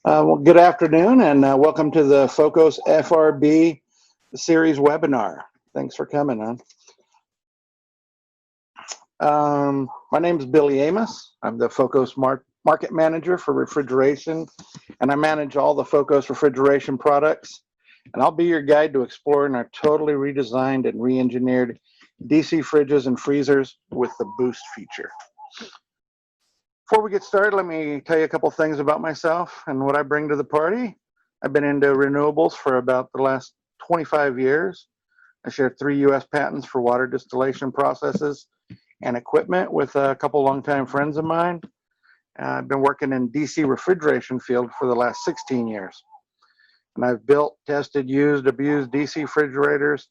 Well, good afternoon, and welcome to the Phocos FRB series webinar. Thanks for coming on. My name is Billy Amos. I'm the Phocos market manager for refrigeration, and I manage all the Phocos refrigeration products. And I'll be your guide to exploring our totally redesigned and re-engineered DC fridges and freezers with the Boost feature. Before we get started, let me tell you a couple things about myself and what I bring to the party. I've been into renewables for about the last 25 years. I share 3 U.S. patents for water distillation processes and equipment with a couple longtime friends of mine. I've been working in DC refrigeration field for the last 16 years. And I've built, tested, used, abused DC refrigerators,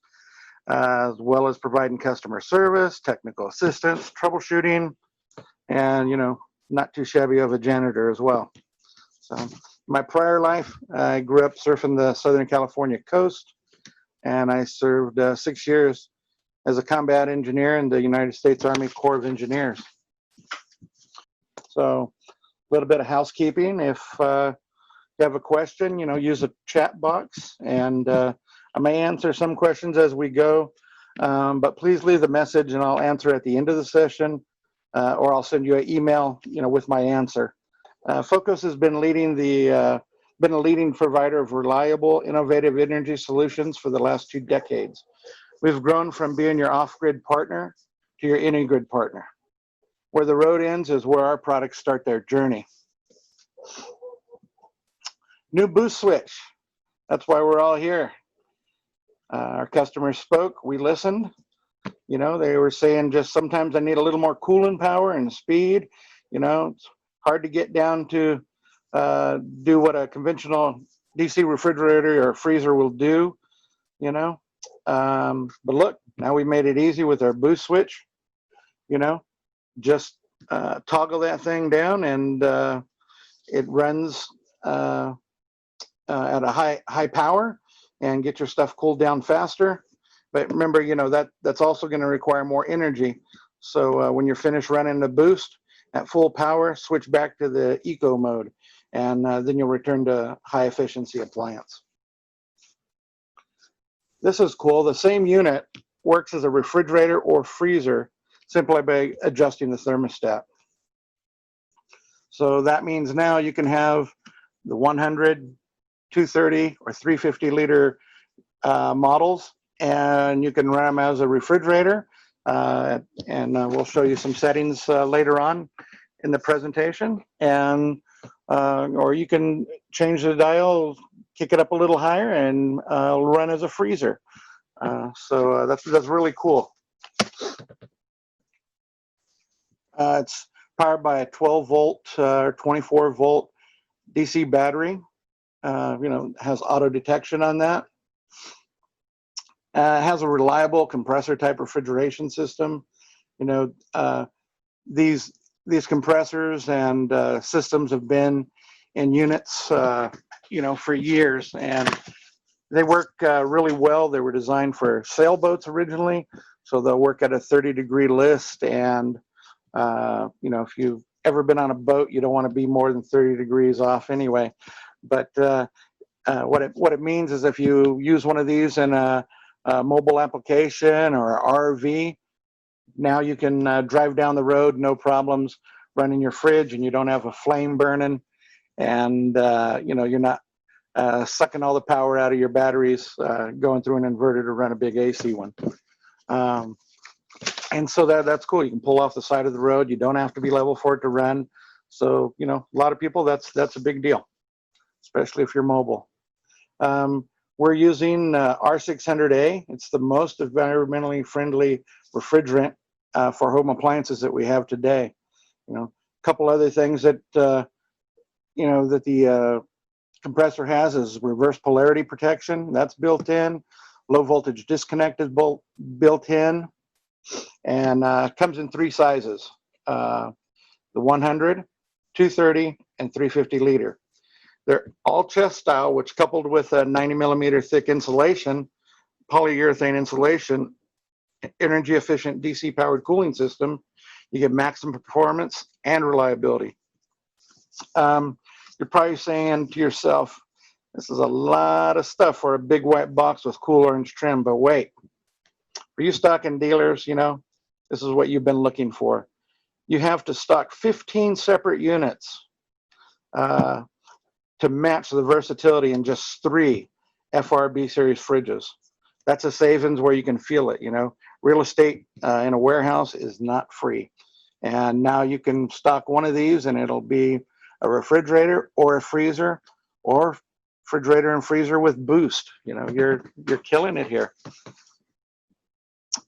as well as providing customer service, technical assistance, troubleshooting, and, not too shabby of a janitor as well. So my prior life, I grew up surfing the Southern California coast, and I served 6 years as a combat engineer in the United States Army Corps of Engineers. So a little bit of housekeeping. If you have a question, use a chat box, and I may answer some questions as we go, but please leave the message and I'll answer at the end of the session. Or I'll send you an email, with my answer. Phocos has been a leading provider of reliable, innovative energy solutions for the last 2 decades. We've grown from being your off-grid partner to your in-grid partner. Where the road ends is where our products start their journey. New boost switch. That's why we're all here. Our customers spoke, we listened. They were saying just sometimes I need a little more cooling power and speed. It's hard to get down to do what a conventional DC refrigerator or freezer will do, But look, now we made it easy with our boost switch, just toggle that thing down and it runs at a high power and get your stuff cooled down faster. But remember, that's also going to require more energy. So when you're finished running the boost at full power, switch back to the eco mode, and then you'll return to high efficiency appliance. This is cool. The same unit works as a refrigerator or freezer simply by adjusting the thermostat. So that means now you can have the 100, 230, or 350 liter models, and you can run them as a refrigerator, and we'll show you some settings later on in the presentation, and or you can change the dial, kick it up a little higher, and run as a freezer. So that's really cool. It's powered by a 12 volt or 24 volt DC battery. Has auto detection on that. It has a reliable compressor type refrigeration system. These compressors and systems have been in units, for years, and they work really well. They were designed for sailboats originally, so they'll work at a 30-degree list. And if you've ever been on a boat, you don't want to be more than 30 degrees off anyway. But what it means is if you use one of these in a mobile application or RV, now you can drive down the road, no problems running your fridge, and you don't have a flame burning, and you're not sucking all the power out of your batteries going through an inverter to run a big AC one. And so that's cool. You can pull off the side of the road. You don't have to be level for it to run. So a lot of people, that's a big deal, especially if you're mobile. We're using R600A. It's the most environmentally friendly refrigerant for home appliances that we have today. A couple other things that that the compressor has is reverse polarity protection. That's built in. Low voltage disconnect is built in, and comes in 3 sizes: the 100, 230, and 350 liter. They're all chest style, which coupled with a 90 millimeter thick insulation, polyurethane insulation, energy efficient DC powered cooling system, you get maximum performance and reliability. You're probably saying to yourself, this is a lot of stuff for a big white box with cool orange trim, but wait, for you stocking dealers, this is what you've been looking for. You have to stock 15 separate units to match the versatility in just 3 FRB series fridges. That's a savings where you can feel it. Real estate in a warehouse is not free. And now you can stock one of these and it'll be a refrigerator or a freezer, or refrigerator and freezer with boost. You're killing it here.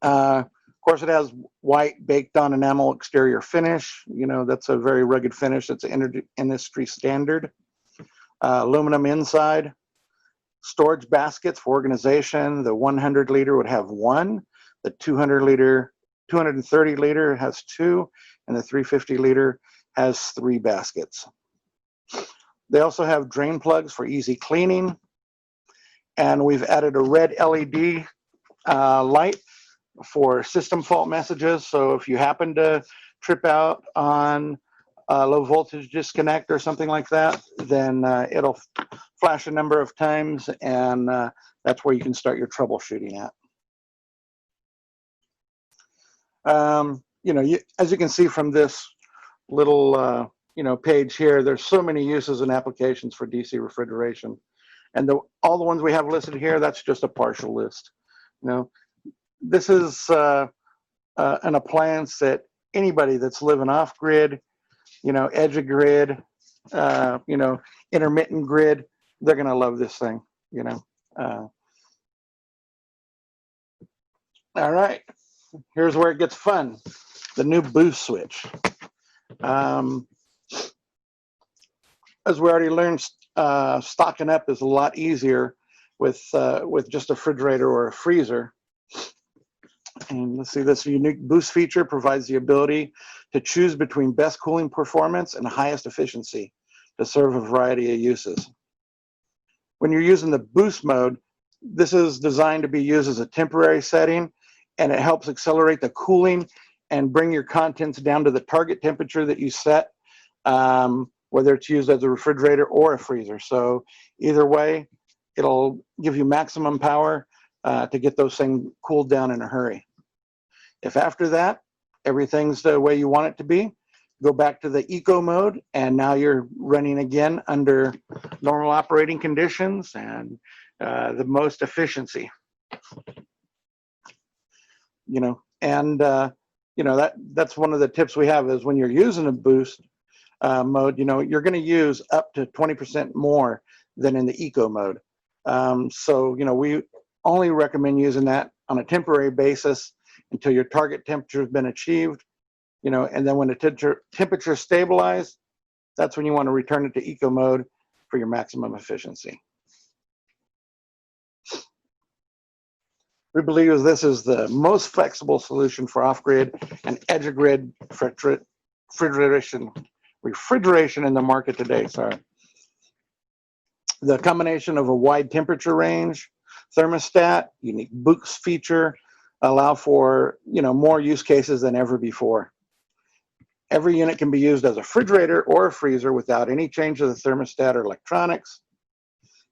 Of course, it has white baked on enamel exterior finish. That's a very rugged finish. It's an industry standard. Aluminum inside. Storage baskets for organization. The 100 liter would have 1. The 230 liter has 2, and the 350 liter has 3 baskets. They also have drain plugs for easy cleaning, and we've added a red LED light for system fault messages. So if you happen to trip out on low voltage disconnect or something like that, then it'll flash a number of times, and that's where you can start your troubleshooting at. As you can see from this little page here, there's so many uses and applications for DC refrigeration, and all the ones we have listed here, that's just a partial list. This is an appliance that anybody that's living off grid, edge of grid, intermittent grid, they're going to love this thing. All right, here's where it gets fun. The new boost switch. As we already learned, stocking up is a lot easier with just a refrigerator or a freezer. And let's see, this unique boost feature provides the ability to choose between best cooling performance and highest efficiency to serve a variety of uses. When you're using the boost mode, this is designed to be used as a temporary setting, and it helps accelerate the cooling and bring your contents down to the target temperature that you set, whether it's used as a refrigerator or a freezer. So either way, it'll give you maximum power to get those things cooled down in a hurry. If after that, everything's the way you want it to be, go back to the eco mode, and now you're running again under normal operating conditions and the most efficiency. That's one of the tips we have is when you're using a boost mode, you're going to use up to 20% more than in the eco mode. We only recommend using that on a temporary basis until your target temperature has been achieved, and then when the temperature is stabilized, that's when you want to return it to eco mode for your maximum efficiency. We believe this is the most flexible solution for off-grid and edge-of-grid refrigeration in the market today. The combination of a wide temperature range, thermostat, unique boost feature, allow for more use cases than ever before. Every unit can be used as a refrigerator or a freezer without any change of the thermostat or electronics.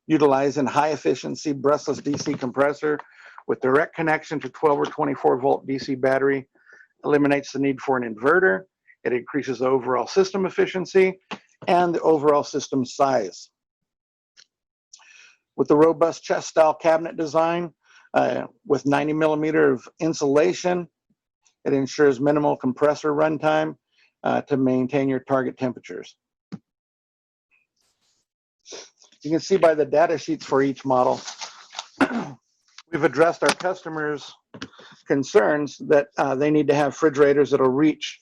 Utilizing high efficiency brushless DC compressor with direct connection to 12 or 24 volt DC battery eliminates the need for an inverter. It increases the overall system efficiency and the overall system size. With the robust chest style cabinet design, with 90 millimeter of insulation, it ensures minimal compressor runtime to maintain your target temperatures. You can see by the data sheets for each model, we've addressed our customers' concerns that they need to have refrigerators that'll reach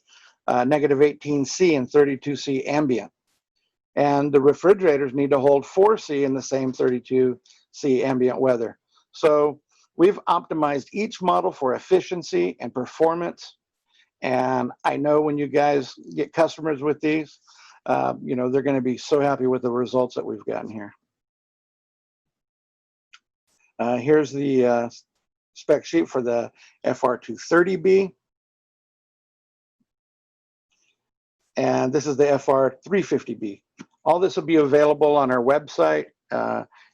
-18°C and 32°C ambient. And the refrigerators need to hold 4°C in the same 32°C ambient weather. So we've optimized each model for efficiency and performance. And I know when you guys get customers with these, they're going to be so happy with the results that we've gotten here. Here's the spec sheet for the FR230B. And this is the FR350B. All this will be available on our website.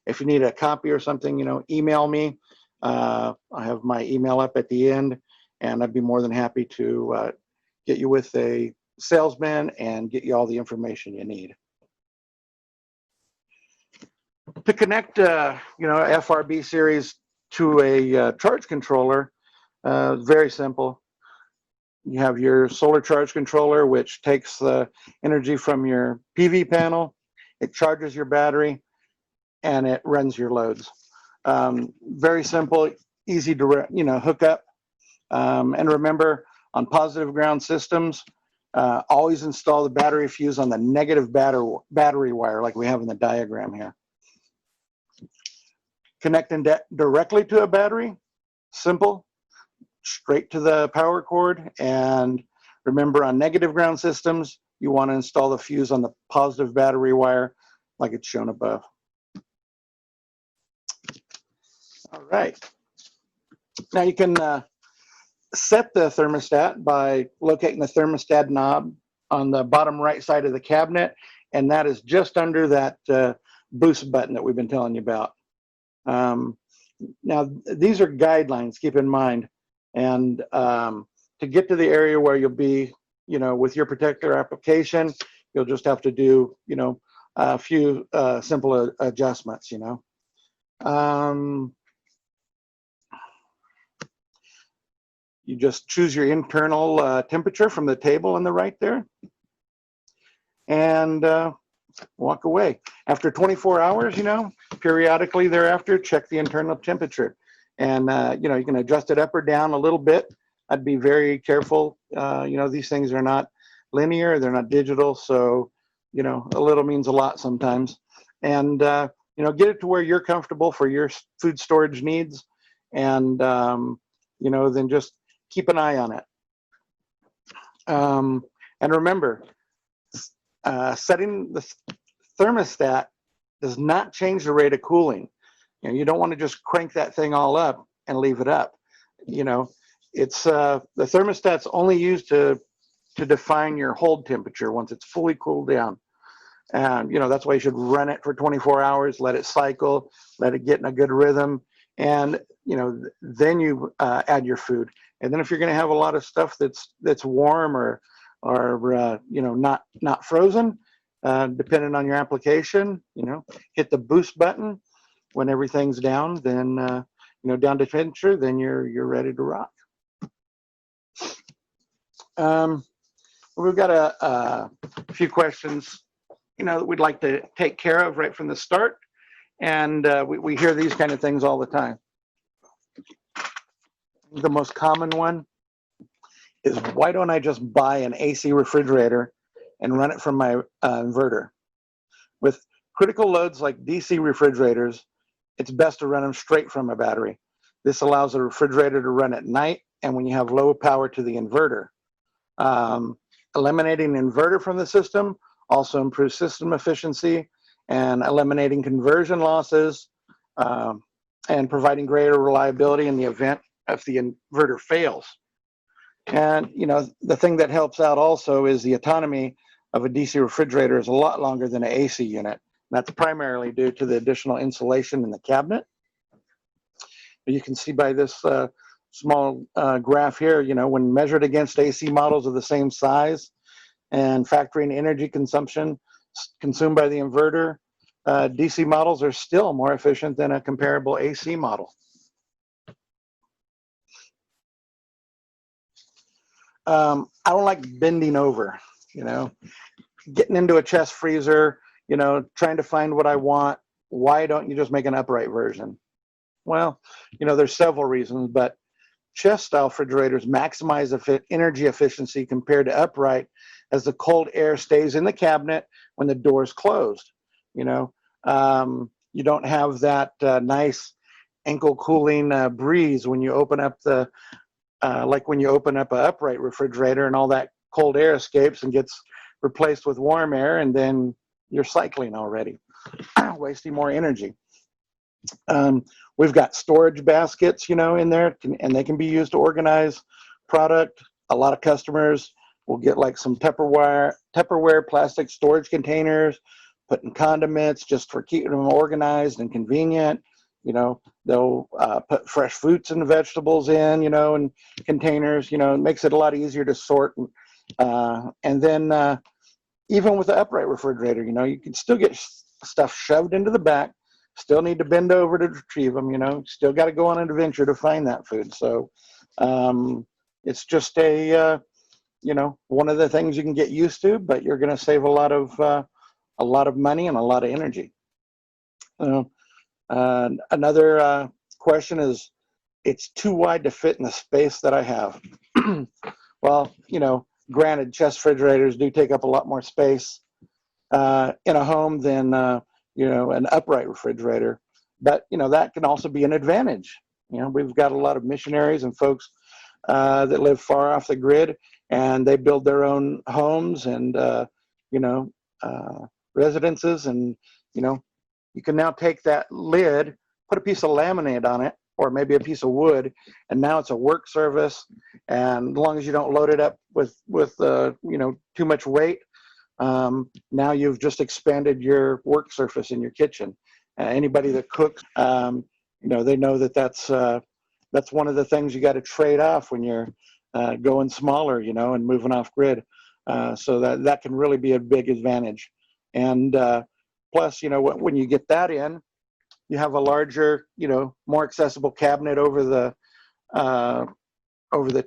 If you need a copy or something, email me. I have my email up at the end, and I'd be more than happy to get you with a salesman and get you all the information you need. To connect, FRB series to a charge controller, very simple. You have your solar charge controller, which takes the energy from your PV panel. It charges your battery, and it runs your loads. Very simple, easy to hook up. And remember, on positive ground systems, always install the battery fuse on the negative battery wire, like we have in the diagram here. Connecting directly to a battery, simple, straight to the power cord. And remember, on negative ground systems, you want to install the fuse on the positive battery wire, like it's shown above. All right. Now you can set the thermostat by locating the thermostat knob on the bottom right side of the cabinet, and that is just under that boost button that we've been telling you about. Now, these are guidelines, keep in mind, and to get to the area where you'll be, with your particular application, you'll just have to do, a few simple adjustments, You just choose your internal temperature from the table on the right there, and walk away. After 24 hours, periodically thereafter, check the internal temperature. And, you can adjust it up or down a little bit. I'd be very careful. These things are not linear, they're not digital. So, a little means a lot sometimes. And, get it to where you're comfortable for your food storage needs. And, then just keep an eye on it. And remember, setting the thermostat does not change the rate of cooling. You don't want to just crank that thing all up and leave it up. It's the thermostat's only used to define your hold temperature once it's fully cooled down. And that's why you should run it for 24 hours, let it cycle, let it get in a good rhythm, and then you add your food. And then if you're going to have a lot of stuff that's warm or not frozen, depending on your application, hit the boost button when everything's down. Then down to temperature, then you're ready to rock. We've got a few questions that we'd like to take care of right from the start, and we hear these kind of things all the time. The most common one is, why don't I just buy an AC refrigerator and run it from my inverter? With critical loads like DC refrigerators, it's best to run them straight from a battery. This allows the refrigerator to run at night and when you have low power to the inverter. Eliminating the inverter from the system also improves system efficiency and eliminating conversion losses and providing greater reliability in the event if the inverter fails. And the thing that helps out also is the autonomy of a DC refrigerator is a lot longer than an AC unit. That's primarily due to the additional insulation in the cabinet. You can see by this small graph here, when measured against AC models of the same size and factoring energy consumption consumed by the inverter, DC models are still more efficient than a comparable AC model. I don't like bending over, getting into a chest freezer, trying to find what I want. Why don't you just make an upright version? Well, there's several reasons, but chest style refrigerators maximize energy efficiency compared to upright, as the cold air stays in the cabinet when the door is closed. You don't have that nice ankle cooling breeze when you open up the like when you open up an upright refrigerator and all that cold air escapes and gets replaced with warm air, and then you're cycling already, wasting more energy. We've got storage baskets, in there, and they can be used to organize product. A lot of customers will get like some Tupperware plastic storage containers, putting condiments just for keeping them organized and convenient. You know, they'll put fresh fruits and vegetables in, you know, in containers. You know, it makes it a lot easier to sort. And then even with the upright refrigerator, you know, you can still get stuff shoved into the back. Still need to bend over to retrieve them, you know, still got to go on an adventure to find that food. So it's just you know, one of the things you can get used to, but you're going to save a lot of money and a lot of energy. Another question is, it's too wide to fit in the space that I have. Well, you know, granted, chest refrigerators do take up a lot more space in a home than you know, an upright refrigerator, but you know, that can also be an advantage. You know, we've got a lot of missionaries and folks that live far off the grid, and they build their own homes and you know, residences, and you know, you can now take that lid, put a piece of laminate on it, or maybe a piece of wood, and now it's a work surface. And as long as you don't load it up with you know, too much weight, now you've just expanded your work surface in your kitchen. Anybody that cooks, you know, they know that that's one of the things you got to trade off when you're going smaller, you know, and moving off grid. So that can really be a big advantage. And plus, you know, when you get that in, you have a larger, you know, more accessible cabinet over the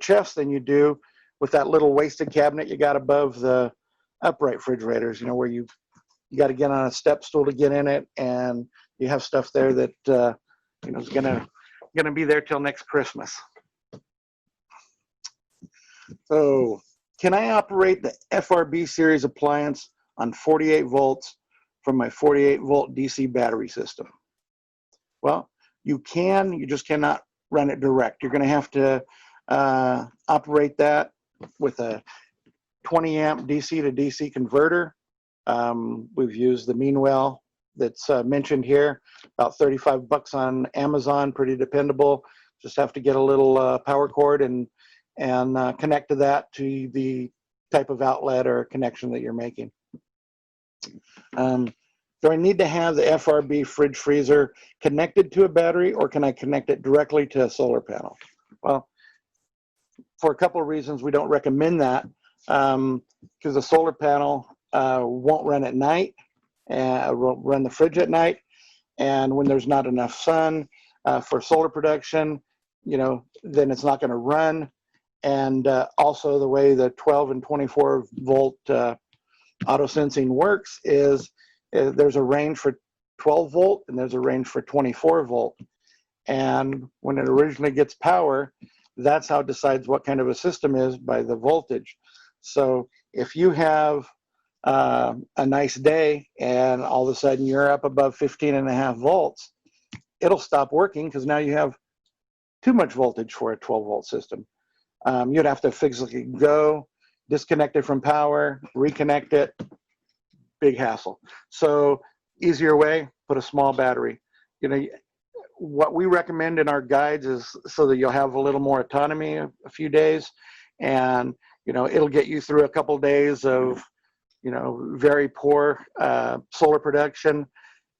chest than you do with that little wasted cabinet you got above the upright refrigerators, you know, where you got to get on a step stool to get in it, and you have stuff there that you know, is gonna be there till next Christmas. So, can I operate the FRB series appliance on 48 volts from my 48 volt DC battery system? Well, you can, you just cannot run it direct. You're going to have to operate that with a 20 amp DC to DC converter. We've used the Meanwell that's mentioned here, about 35 bucks on Amazon, pretty dependable. Just have to get a little power cord and connect to that, to the type of outlet or connection that you're making. Do I need to have the FRB fridge freezer connected to a battery, or can I connect it directly to a solar panel? Well, for a couple of reasons, we don't recommend that, because the solar panel won't run at night, won't run the fridge at night, and when there's not enough sun for solar production, you know, then it's not going to run. And also the way the 12 and 24 volt auto sensing works is there's a range for 12 volt and there's a range for 24 volt. And when it originally gets power, that's how it decides what kind of a system is, by the voltage. So if you have a nice day and all of a sudden you're up above 15.5 volts, it'll stop working because now you have too much voltage for a 12 volt system. You'd have to physically go, disconnect it from power, reconnect it, big hassle. So easier way, put a small battery. You know, what we recommend in our guides is so that you'll have a little more autonomy a few days, and you know, it'll get you through a couple days of, you know, very poor solar production,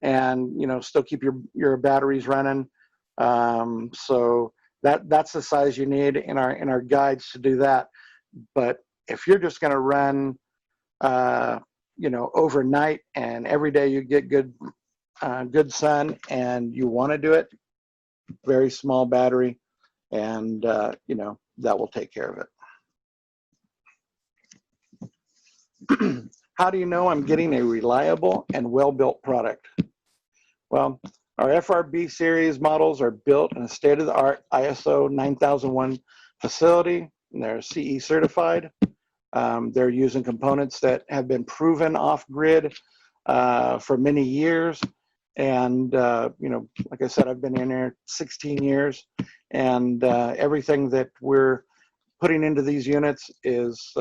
and you know, still keep your batteries running. So that's the size you need in our guides to do that. But if you're just going to run you know, overnight and every day you get good sun and you want to do it, very small battery, and you know, that will take care of it. How do you know I'm getting a reliable and well-built product? Well, our FRB series models are built in a state-of-the-art ISO 9001 facility, and they're CE certified. They're using components that have been proven off-grid for many years. And, you know, like I said, I've been in there 16 years, and everything that we're putting into these units is,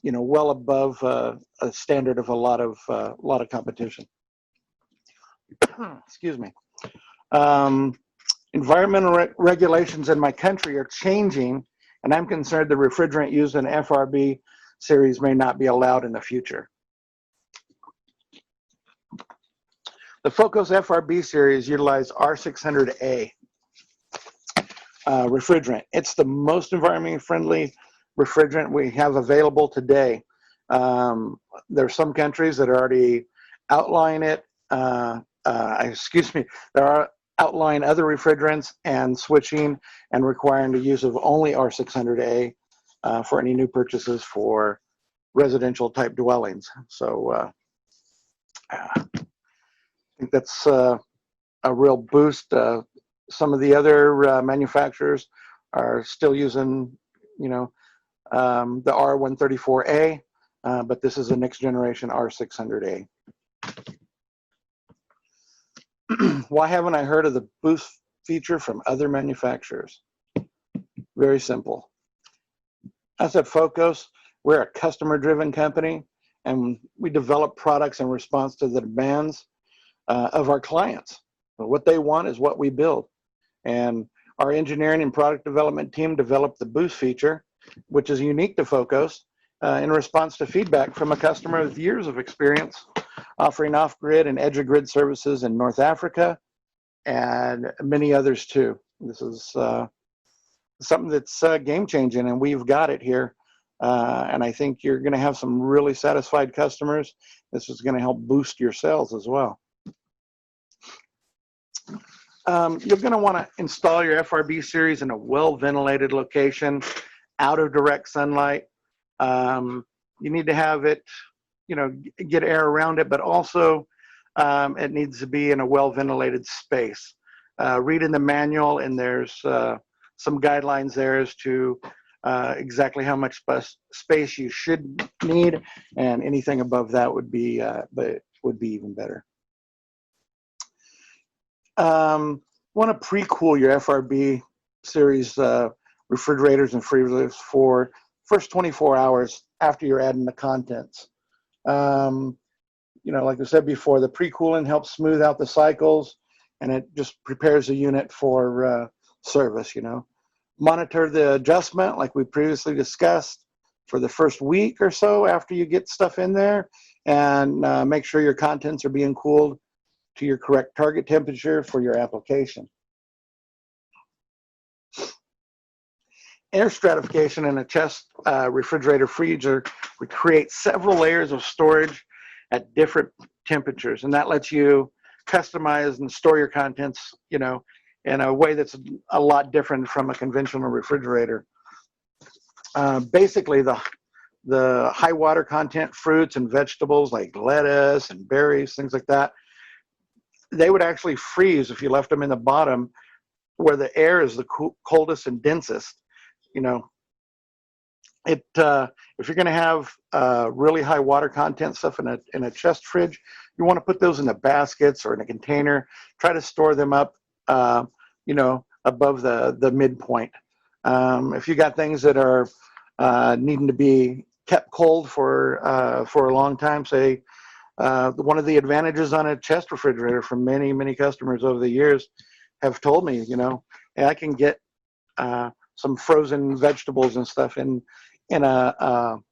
you know, well above a standard of a lot of competition. Excuse me. Environmental regulations in my country are changing, and I'm concerned the refrigerant used in FRB series may not be allowed in the future. The Phocos FRB series utilize R600A refrigerant. It's the most environmentally friendly refrigerant we have available today. There are some countries that are already outlining it. Excuse me, there are outlining other refrigerants and switching and requiring the use of only R600A for any new purchases for residential type dwellings. So I think that's a real boost. Some of the other manufacturers are still using, you know, the R134A, but this is the next generation R600A. Why haven't I heard of the boost feature from other manufacturers? Very simple. As at Phocos, we're a customer-driven company, and we develop products in response to the demands of our clients. What they want is what we build. And our engineering and product development team developed the boost feature, which is unique to Phocos, in response to feedback from a customer with years of experience offering off-grid and edge-of-grid services in North Africa and many others too. This is something that's game-changing, and we've got it here. And I think you're going to have some really satisfied customers. This is going to help boost your sales as well. You're going to want to install your FRB series in a well-ventilated location, out of direct sunlight. You need to have it, you know, get air around it, but also it needs to be in a well-ventilated space. Read in the manual, and there's some guidelines there as to exactly how much space you should need, and anything above that would be even better. Want to pre-cool your FRB series refrigerators and freezers for first 24 hours after you're adding the contents. You know, like I said before, the pre-cooling helps smooth out the cycles, and it just prepares the unit for service. You know, monitor the adjustment like we previously discussed for the first week or so after you get stuff in there, and make sure your contents are being cooled to your correct target temperature for your application. Air stratification in a chest refrigerator freezer would create several layers of storage at different temperatures, and that lets you customize and store your contents, you know, in a way that's a lot different from a conventional refrigerator. Basically, the high water content fruits and vegetables like lettuce and berries, things like that, they would actually freeze if you left them in the bottom where the air is the coldest and densest. You know, if you're going to have really high water content stuff in a chest fridge, you want to put those in the baskets or in a container. Try to store them up, you know, above the midpoint. If you got things that are needing to be kept cold for a long time, say, one of the advantages on a chest refrigerator from many customers over the years have told me, you know, hey, I can get some frozen vegetables and stuff in an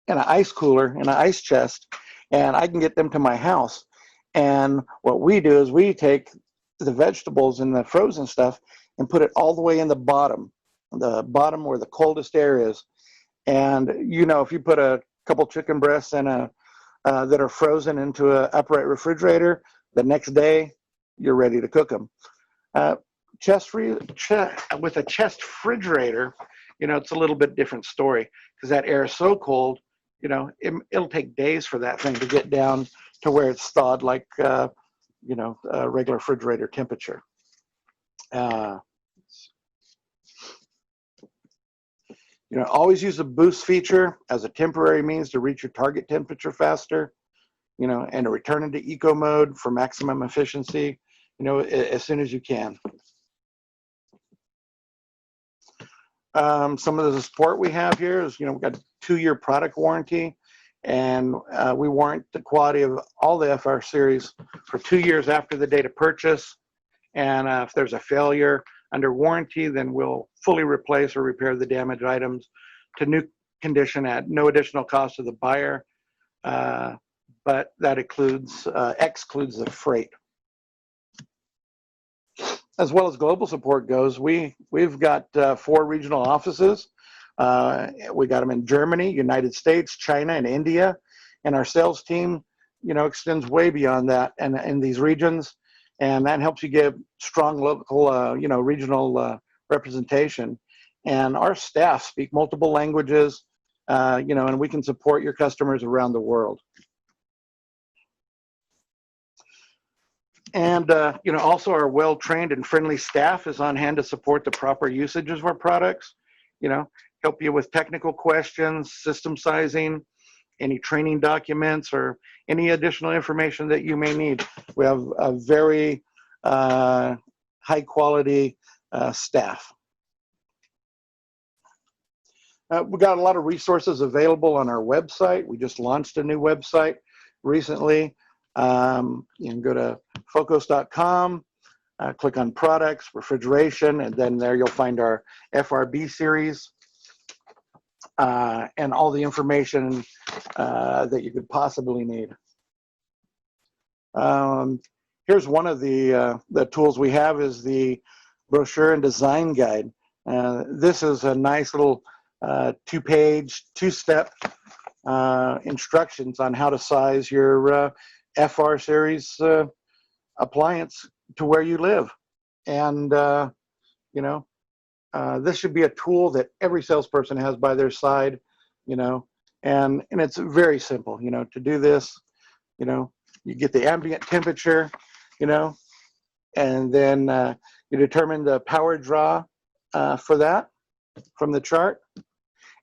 ice cooler, in an ice chest, and I can get them to my house. And what we do is we take the vegetables and the frozen stuff and put it all the way in the bottom where the coldest air is. And you know, if you put a couple chicken breasts in that are frozen into an upright refrigerator, the next day you're ready to cook them. With a chest refrigerator, you know, it's a little bit different story because that air is so cold, you know, it'll take days for that thing to get down to where it's thawed like, you know, regular refrigerator temperature. You know, always use the boost feature as a temporary means to reach your target temperature faster, you know, and to return into eco mode for maximum efficiency, you know, as soon as you can. Some of the support we have here is, you know, we've got a 2-year product warranty, and we warrant the quality of all the FR series for 2 years after the date of purchase. And if there's a failure under warranty, then we'll fully replace or repair the damaged items to new condition at no additional cost to the buyer. but that excludes the freight. As well as global support goes, we've got 4 regional offices. We got them in Germany, United States, China, and India, and our sales team, extends way beyond that and in these regions, and that helps you get strong local, regional representation. And our staff speak multiple languages, and we can support your customers around the world. And, also our well-trained and friendly staff is on hand to support the proper usage of our products, help you with technical questions, system sizing, any training documents, or any additional information that you may need. We have a very high-quality staff. We got a lot of resources available on our website. We just launched a new website recently. You can go to Phocos.com, click on products, refrigeration, and then there you'll find our FRB series and all the information that you could possibly need. Here's one of the tools we have is the brochure and design guide. This is a nice little 2-page, 2-step instructions on how to size your FR series appliance to where you live. And this should be a tool that every salesperson has by their side, and it's very simple, to do this. You get the ambient temperature, and then you determine the power draw for that from the chart.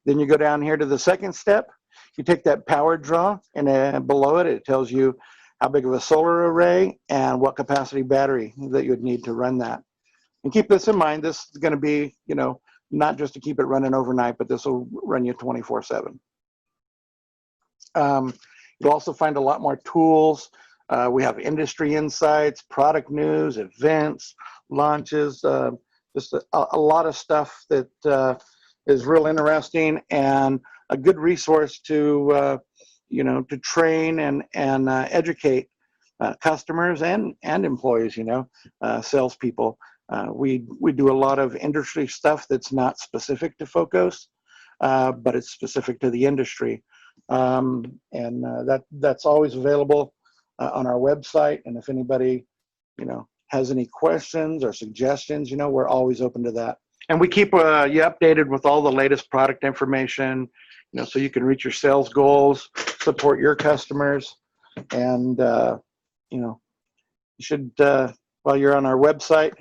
Then you go down here to the second step. You take that power draw, and below it, it tells you how big of a solar array and what capacity battery that you would need to run that. And keep this in mind, this is going to be, not just to keep it running overnight, but this will run you 24/7. You'll also find a lot more tools. We have industry insights, product news, events, launches, just a lot of stuff that is real interesting and a good resource to to train and educate customers and employees, salespeople. We do a lot of industry stuff that's not specific to Phocos, but it's specific to the industry. That's always available on our website. And if anybody, has any questions or suggestions, we're always open to that. And we keep you updated with all the latest product information, so you can reach your sales goals, support your customers, and you should, while you're on our website,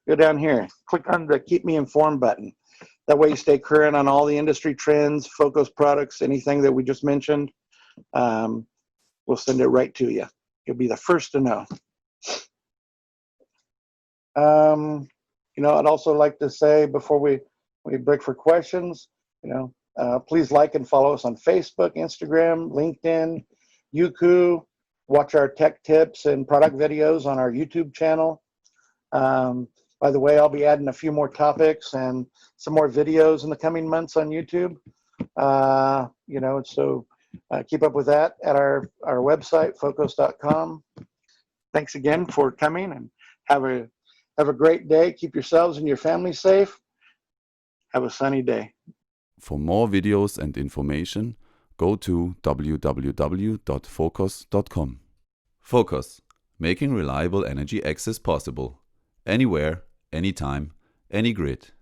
go down here, click on the Keep Me Informed button. That way you stay current on all the industry trends, Phocos products, anything that we just mentioned. We'll send it right to you. You'll be the first to know. I'd also like to say before we break for questions, please like and follow us on Facebook, Instagram, LinkedIn, Youku. Watch our tech tips and product videos on our YouTube channel. By the way, I'll be adding a few more topics and some more videos in the coming months on YouTube. So keep up with that at our website, Phocos.com. Thanks again for coming, and have a great day. Keep yourselves and your family safe. Have a sunny day. For more videos and information, go to www.phocos.com. Phocos, making reliable energy access possible. Anywhere, anytime, any grid.